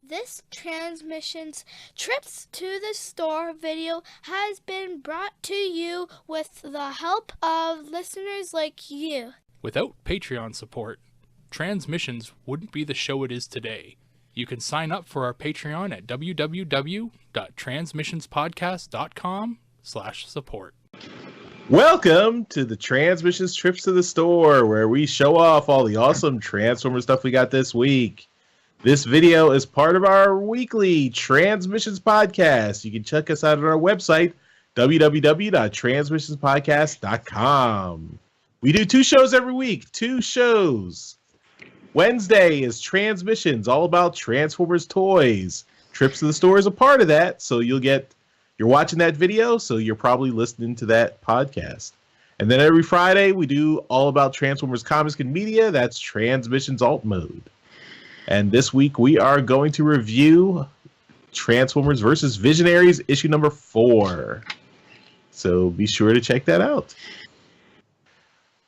This Transmissions Trips to the Store video has been brought to you with the help of listeners like you. Without Patreon support, Transmissions wouldn't be the show it is today. You can sign up for our Patreon at www.transmissionspodcast.com/support. Welcome to the Transmissions Trips to the Store, where we show off all the awesome Transformer stuff we got this week. This video is part of our weekly Transmissions podcast. You can check us out on our website, www.transmissionspodcast.com. We do 2 shows every week, 2 shows. Wednesday is Transmissions, all about Transformers toys. Trips to the Store is a part of that, so you're watching that video, so you're probably listening to that podcast. And then every Friday, we do all about Transformers comics and media. That's Transmissions Alt Mode. And this week, we are going to review Transformers vs. Visionaries, issue number 4. So be sure to check that out.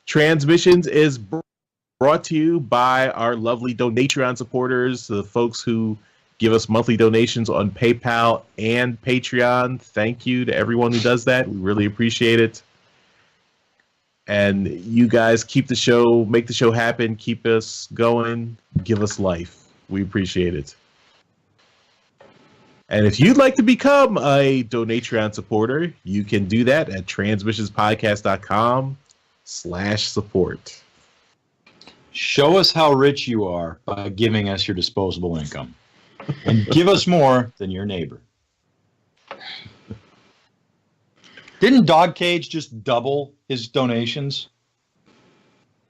Transmissions is brought to you by our lovely Donatreon supporters, the folks who give us monthly donations on PayPal and Patreon. Thank you to everyone who does that. We really appreciate it. And you guys keep the show, make the show happen, keep us going, give us life. We appreciate it. And if you'd like to become a Donatreon supporter, you can do that at transmissionspodcast.com/support. Show us how rich you are by giving us your disposable income. And give us more than your neighbor. Didn't Dog Cage just double his donations?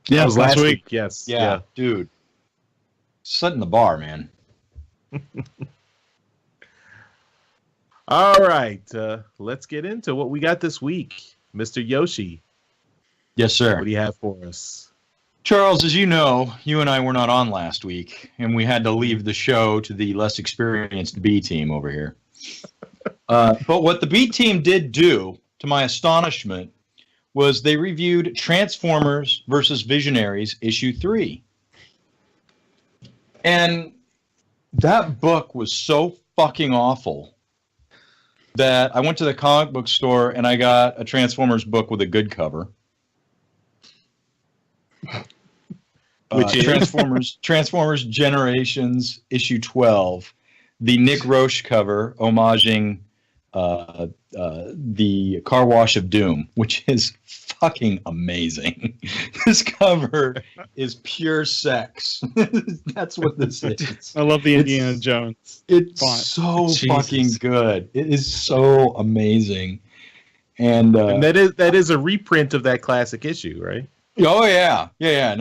Yeah, it was last week. Yes. Yeah, dude. Setting the bar, man. All right. Let's get into what we got this week. Mr. Yoshi. Yes, sir. What do you have for us? Charles, as you know, you and I were not on last week, and we had to leave the show to the less experienced B team over here. But what the B team did do, to my astonishment, was they reviewed Transformers vs. Visionaries issue 3. And that book was so fucking awful that I went to the comic book store and I got a Transformers book with a good cover. Which is Transformers Generations issue 12, the Nick Roche cover homaging the Car Wash of Doom, which is fucking amazing. This cover is pure sex. That's what this is. I love the Indiana Jones. It's font. so fucking good. It is so amazing. And that is a reprint of that classic issue, right? Oh yeah. Yeah.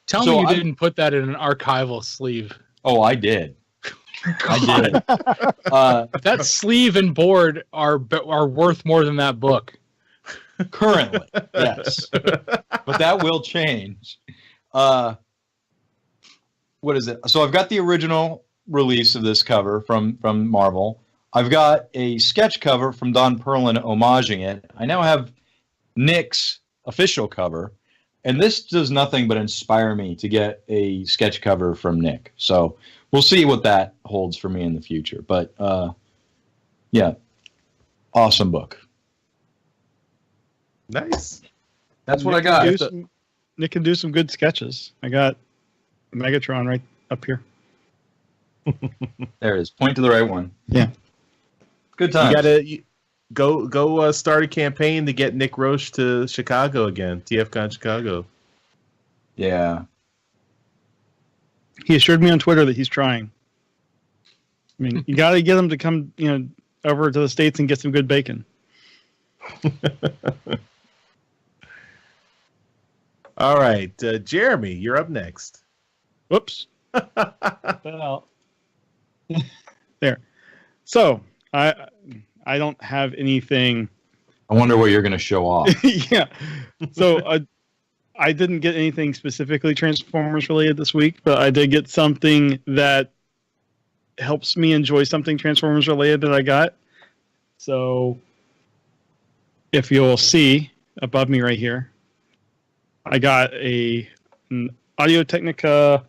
Tell me you didn't put that in an archival sleeve. Oh, I did. I did. That sleeve and board are worth more than that book. Currently, yes. But that will change. What is it? So I've got the original release of this cover from Marvel. I've got a sketch cover from Don Perlin homaging it. I now have Nick's official cover. And this does nothing but inspire me to get a sketch cover from Nick. So we'll see what that holds for me in the future. But, yeah, awesome book. Nice. That's what I got. Nick can do some good sketches. I got Megatron right up here. There it is. Point to the right one. Yeah. Good time. You gotta go start a campaign to get Nick Roche to Chicago again. TFCon Chicago. Yeah. He assured me on Twitter that he's trying. I mean, you got to get him to come, over to the States and get some good bacon. All right, Jeremy, you're up next. Whoops. There. So, I don't have anything. I wonder what you're going to show off. Yeah. So I didn't get anything specifically Transformers related this week, but I did get something that helps me enjoy something Transformers related that I got. So if you'll see above me right here, I got an Audio-Technica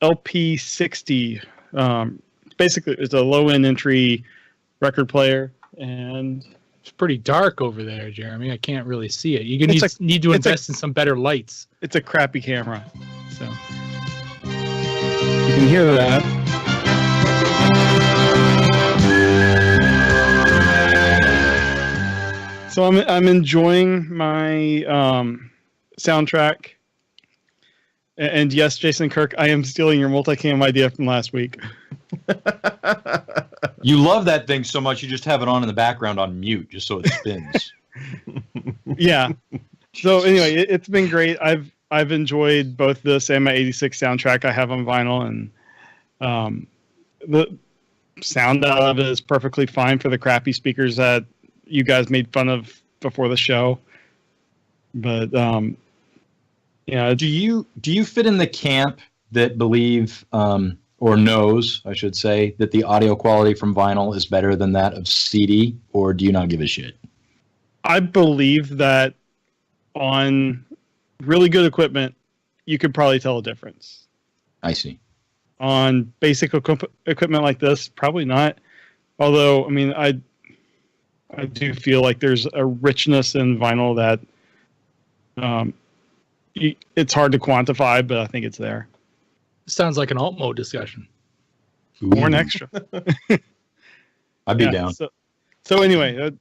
LP60. Basically, it's a low-end entry record player, and It's pretty dark over there, Jeremy. I can't really see it. You need to it's invest in some better lights. it's a crappy camera. So you can hear that. So I'm enjoying my soundtrack. And yes, Jason Kirk, I am stealing your multicam idea from last week. You love that thing so much you just have it on in the background on mute just so it spins. Yeah. So anyway, it's been great. I've enjoyed both this and my 86 soundtrack I have on vinyl, and the sound out of it is perfectly fine for the crappy speakers that you guys made fun of before the show. But yeah, Do you fit in the camp that believe or knows, I should say, that the audio quality from vinyl is better than that of CD, or do you not give a shit? I believe that on really good equipment, you could probably tell a difference. I see. On basic equipment like this, probably not. Although, I mean, I do feel like there's a richness in vinyl that it's hard to quantify, but I think it's there. Sounds like an alt mode discussion. Or an extra. I'd be down. So anyway,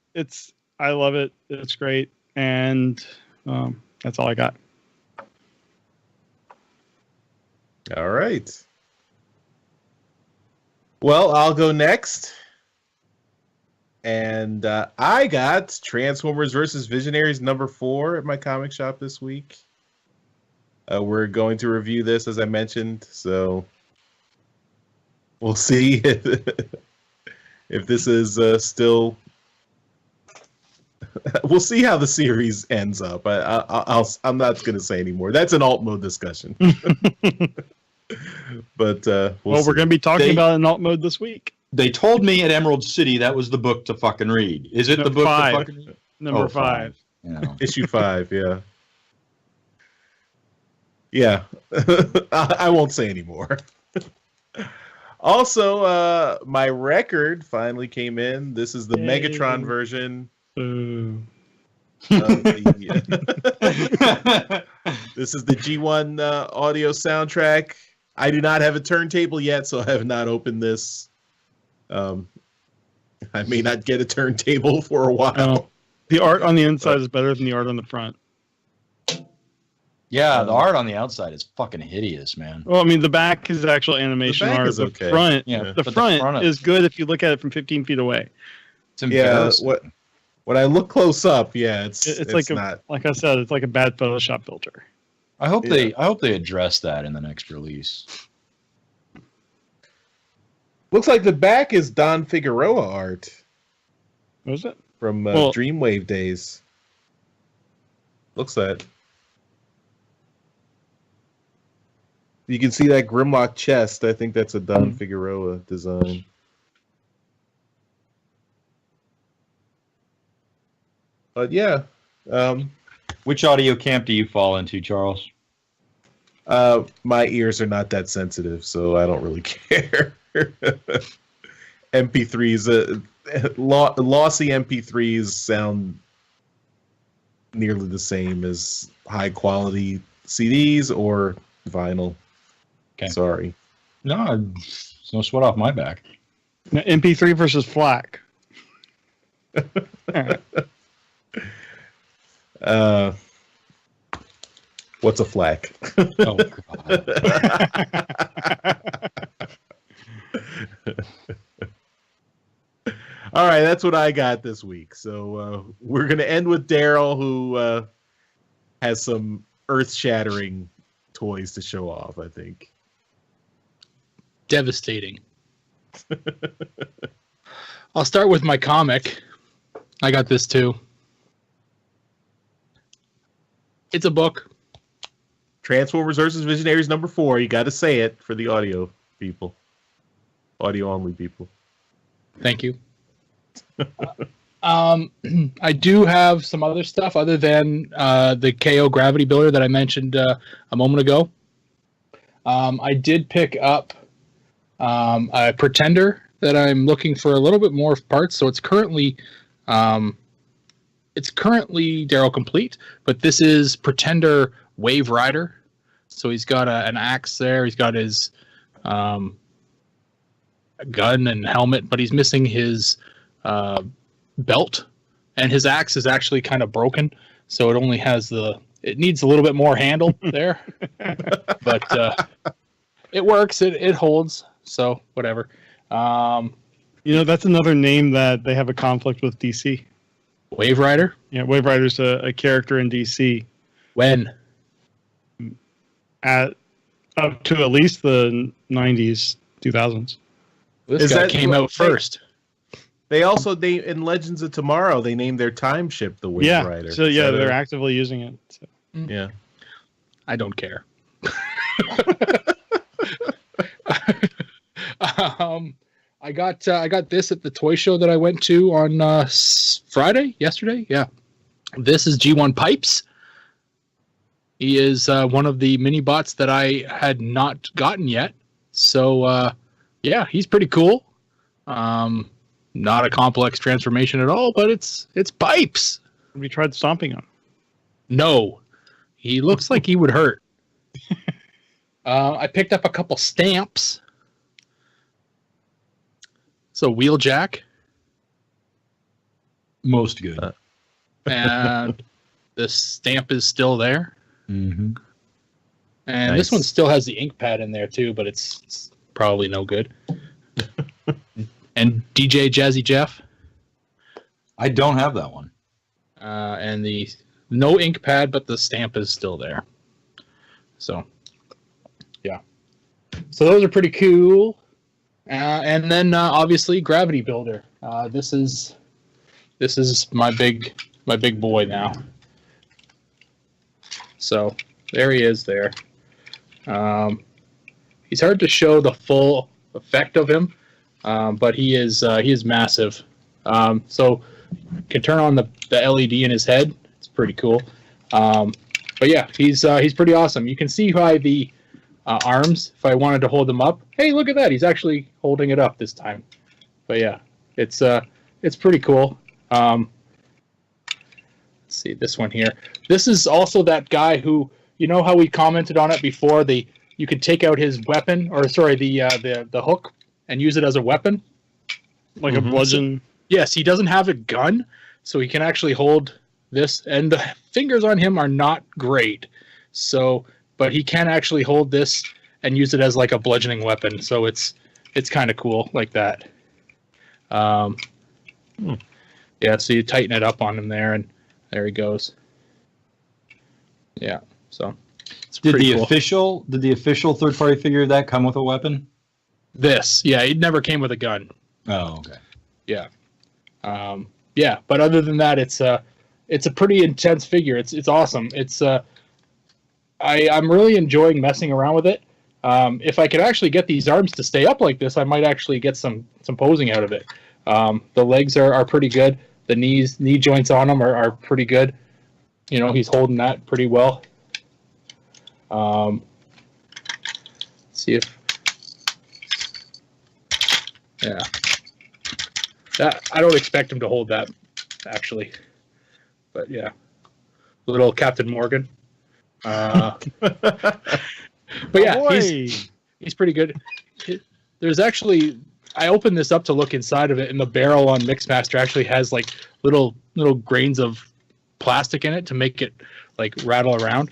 I love it. It's great, and that's all I got. All right. Well, I'll go next. And I got Transformers versus Visionaries #4 at my comic shop this week. We're going to review this, as I mentioned, so we'll see if this is still. We'll see how the series ends up. I'm not going to say anymore. That's an alt mode discussion. But we're going to be talking about it in alt mode this week. They told me at Emerald City that was the book to fucking read. Is it the book to fucking read? Number 5. You know. Issue 5, yeah. Yeah. I won't say anymore. Also, my record finally came in. This is the Megatron version. This is the G1 audio soundtrack. I do not have a turntable yet, so I have not opened this. I may not get a turntable for a while. The art on the inside is better than the art on the front. Yeah, the art on the outside is fucking hideous, man. Well, I mean, the back is actual animation art. Is okay. The front is good if you look at it from 15 feet away. It's embarrassing. Yeah, when I look close up, it's like not. Like I said, it's like a bad Photoshop filter. I hope they address that in the next release. Looks like the back is Don Figueroa art. What was it? From Dreamwave days. Looks that. You can see that Grimlock chest. I think that's a Don Figueroa design. But yeah. Which audio camp do you fall into, Charles? My ears are not that sensitive, so I don't really care. MP3s, lossy MP3s sound nearly the same as high quality CDs or vinyl. Okay. Sorry. No, there's no sweat off my back. Now, MP3 versus FLAC. All right. What's a FLAC? Oh, God. All right, that's what I got this week. So we're going to end with Darryl, who has some earth-shattering toys to show off, I think. Devastating. I'll start with my comic. I got this too. It's a book. Transformers versus Visionaries #4. You got to say it for the audio people. Audio only people. Thank you. I do have some other stuff other than the KO gravity builder that I mentioned a moment ago. I did pick up a Pretender that I'm looking for a little bit more parts. So it's currently Darryl complete, but this is Pretender Wave Rider. So he's got an axe there. He's got his gun and helmet, but he's missing his belt, and his axe is actually kind of broken. So it only has it needs a little bit more handle there, but it works. It holds. So whatever. That's another name that they have a conflict with DC. Wave Rider? Yeah, Wave Rider's a character in DC. When? Up to at least the 90s, 2000s. This guy came out first. They also in Legends of Tomorrow they named their time ship the Wave Rider. So they're actively using it. So. Yeah, I don't care. I got this at the toy show that I went to on yesterday. Yeah, this is G1 Pipes. He is one of the mini bots that I had not gotten yet. So yeah, he's pretty cool. Not a complex transformation at all, but it's Pipes. Have you tried stomping on him? No, he looks like he would hurt. I picked up a couple stamps. So Wheeljack. Most good. And the stamp is still there. Mm-hmm. And Nice. this one still has the ink pad in there too, but it's probably no good. And DJ Jazzy Jeff. I don't have that one. And the no ink pad, but the stamp is still there. So, yeah. So those are pretty cool. And then obviously Gravity Builder. This is my big boy now. So there he is there. He's hard to show the full effect of him, but he is massive. So you can turn on the LED in his head. It's pretty cool. But yeah, he's pretty awesome. You can see by the arms, if I wanted to hold them up. Hey, look at that. He's actually holding it up this time. But yeah, it's pretty cool. Let's see this one here. This is also that guy who, you know how we commented on it before, you could take out his weapon, or sorry, the hook and use it as a weapon. Like a bludgeon. Yes, he doesn't have a gun, so he can actually hold this, and the fingers on him are not great. So, but he can actually hold this and use it as like a bludgeoning weapon. So it's kind of cool like that. Yeah, so you tighten it up on him there, and there he goes. Yeah, so it's Did pretty the cool. official third-party figure of that come with a weapon? Yeah, it never came with a gun. Oh, okay. Yeah. Yeah, but other than that, it's a pretty intense figure. It's awesome. I'm really enjoying messing around with it. If I could actually get these arms to stay up like this, I might actually get some posing out of it. The legs are pretty good. The knee joints on them are pretty good. You know, he's holding that pretty well. Let's see if, yeah. That I don't expect him to hold that, actually. But yeah, little Captain Morgan. But yeah, he's pretty good. There's actually, I opened this up to look inside of it, and the barrel on Mixmaster actually has like little grains of plastic in it to make it like rattle around.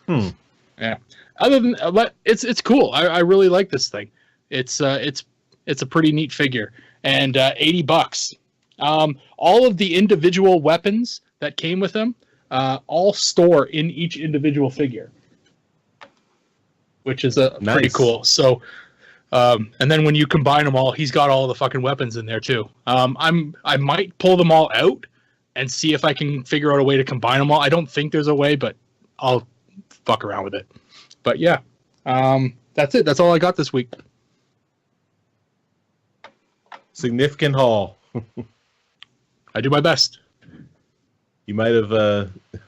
Yeah. Other than, but it's cool. I really like this thing. It's a pretty neat figure, and $80. All of the individual weapons that came with them all store in each individual figure, which is pretty Nice. cool. So, and then when you combine them all, he's got all the fucking weapons in there too. I might pull them all out and see if I can figure out a way to combine them all. I don't think there's a way, but I'll fuck around with it. But yeah, that's it. That's all I got this week. Significant haul. I do my best. You might have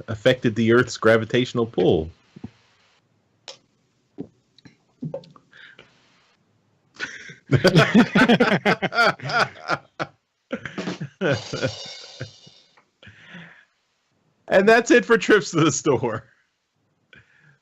affected the Earth's gravitational pull. And that's it for Trips to the Store.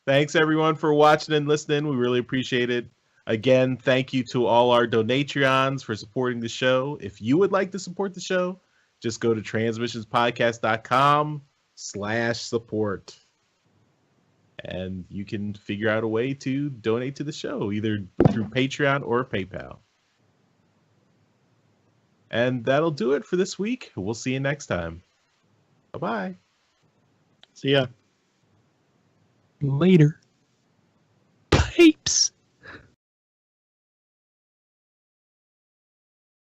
Thanks everyone for watching and listening. We really appreciate it. Again, thank you to all our Donatreons for supporting the show. If you would like to support the show, just go to transmissionspodcast.com/support. And you can figure out a way to donate to the show, either through Patreon or PayPal. And that'll do it for this week. We'll see you next time. Bye-bye. See ya. Later. Pipes.